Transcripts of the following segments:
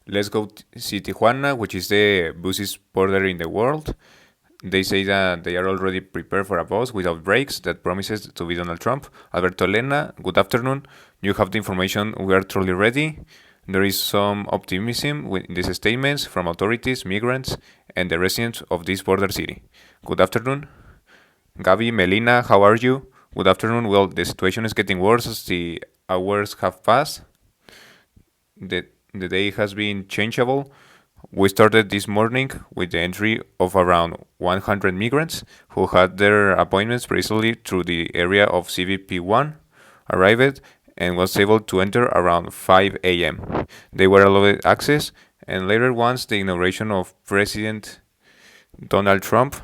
Let's go see Tijuana, which is the busiest border in the world. They say that they are already prepared for a boss without brakes that promises to be Donald Trump. Alberto Elena, good afternoon. You have the information. We are truly ready. There is some optimism in these statements from authorities, migrants, and the residents of this border city. Good afternoon. Gabi, Melina, how are you? Good afternoon. Well, the situation is getting worse as the hours have passed. The day has been changeable. We started this morning with the entry of around 100 migrants who had their appointments previously through the area of CVP1, arrived and was able to enter around 5 a.m. They were allowed access, and later, once the inauguration of President Donald Trump,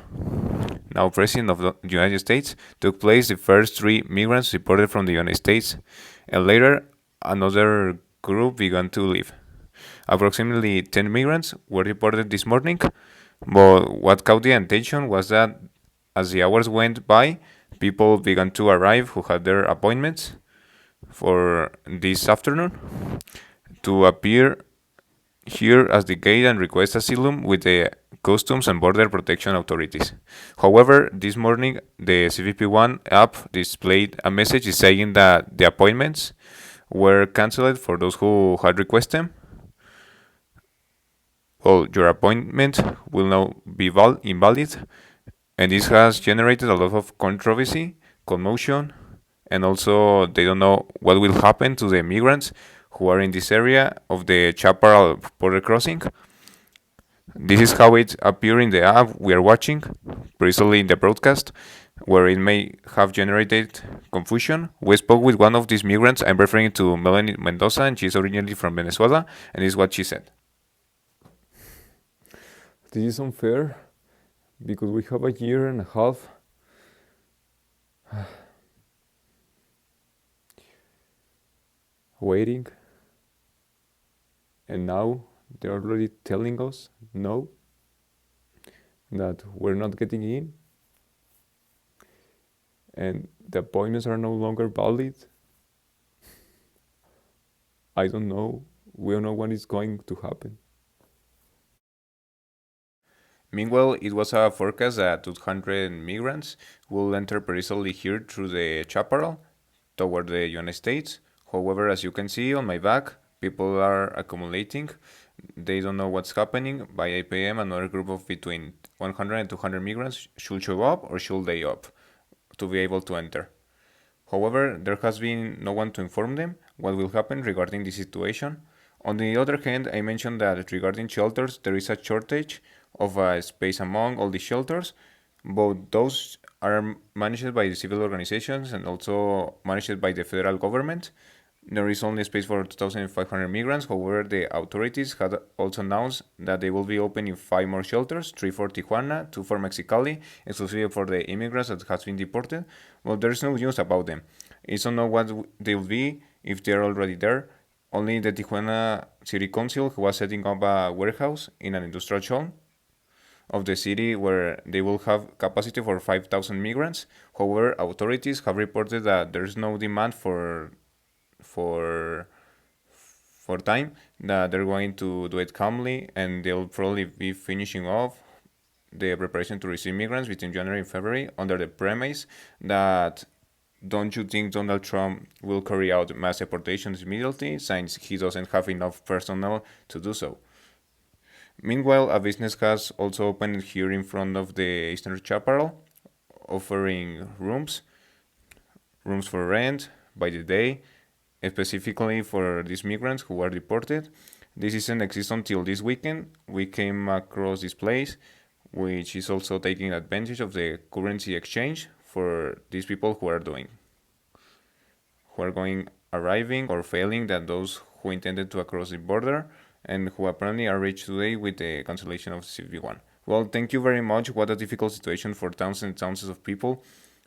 now President of the United States, took place, the first three migrants reported from the United States, and later another group began to leave. Approximately 10 migrants were reported this morning, but what caught the attention was that as the hours went by, people began to arrive who had their appointments for this afternoon to appear here as the gate and request asylum with the Customs and Border Protection authorities. However, this morning, the CVP1 app displayed a message saying that the appointments were cancelled for those who had requested them. Well, your appointment will now be invalid, and this has generated a lot of controversy, commotion, and also they don't know what will happen to the migrants who are in this area of the Chaparral border crossing. This is how it appeared in the app we are watching, precisely in the broadcast, where it may have generated confusion. We spoke with one of these migrants. I'm referring to Melanie Mendoza, and she's originally from Venezuela, and this is what she said. This is unfair because we have a year and a half waiting, and now they're already telling us no, that we're not getting in, and the appointments are no longer valid. I don't know. We don't know when it's going to happen. Meanwhile, it was a forecast that 200 migrants will enter precisely here through the Chaparral toward the United States. However, as you can see on my back, people are accumulating. They don't know what's happening. By 8 p.m., another group of between 100 and 200 migrants should show up or should they up to be able to enter. However, there has been no one to inform them what will happen regarding this situation. On the other hand, I mentioned that regarding shelters, there is a shortage of space among all the shelters. Both those are managed by the civil organizations and also managed by the federal government. There is only space for 2,500 migrants. However, the authorities had also announced that they will be opening 5 more shelters, 3 for Tijuana, 2 for Mexicali, exclusively for the immigrants that has been deported. Well, there is no news about them. It's don't know what they will be if they're already there. Only the Tijuana City Council who was setting up a warehouse in an industrial zone of the city where they will have capacity for 5,000 migrants. However, authorities have reported that there's no demand for time, that they're going to do it calmly, and they'll probably be finishing off the preparation to receive migrants between January and February under the premise that don't you think Donald Trump will carry out mass deportations immediately since he doesn't have enough personnel to do so? Meanwhile, a business has also opened here in front of the Eastern Chaparral, offering rooms for rent by the day, specifically for these migrants who are deported. This isn't exist until this weekend. We came across this place, which is also taking advantage of the currency exchange for these people who are arriving or failing than those who intended to cross the border and who apparently are reached today with the cancellation of CV1. Well, thank you very much. What a difficult situation for thousands and thousands of people.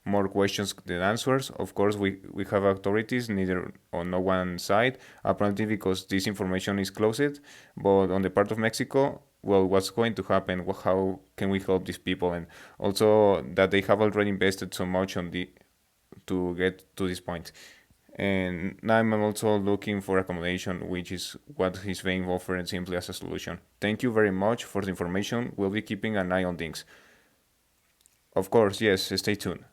More questions than answers. Of course, we have authorities neither on no one side, apparently because this information is closed. But on the part of Mexico, well, what's going to happen? How can we help these people? And also that they have already invested so much to get to this point. And now I'm also looking for accommodation, which is what he's being offered simply as a solution. Thank you very much for the information. We'll be keeping an eye on things. Of course, yes, stay tuned.